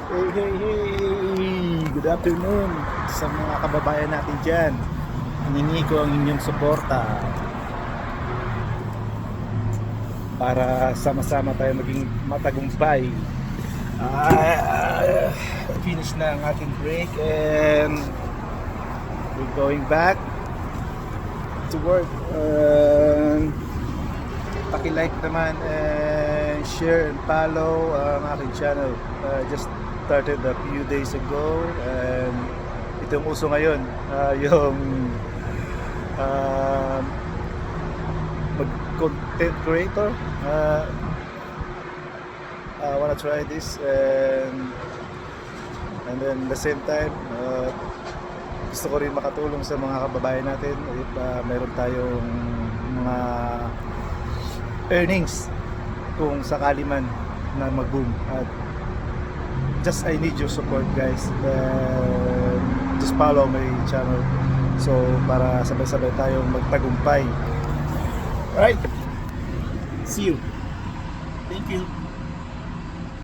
Hey, hey, hey! Good afternoon sa mga kababayan natin dyan. Hiningi ko ang inyong suporta para sama-sama tayo maging matagumpay. Finish na ang ating break and we're going back to work. Paki-like naman and share and follow ang aking channel. Just started a few days ago and itong uso ngayon, yung mag-content creator. I wanna try this and then the same time gusto ko rin makatulong sa mga kababayan natin if meron tayong mga earnings kung sakali man na mag-boom. At just I need your support, guys. Just follow my channel so para sabay-sabay tayong magtagumpay. Alright, see you. Thank you.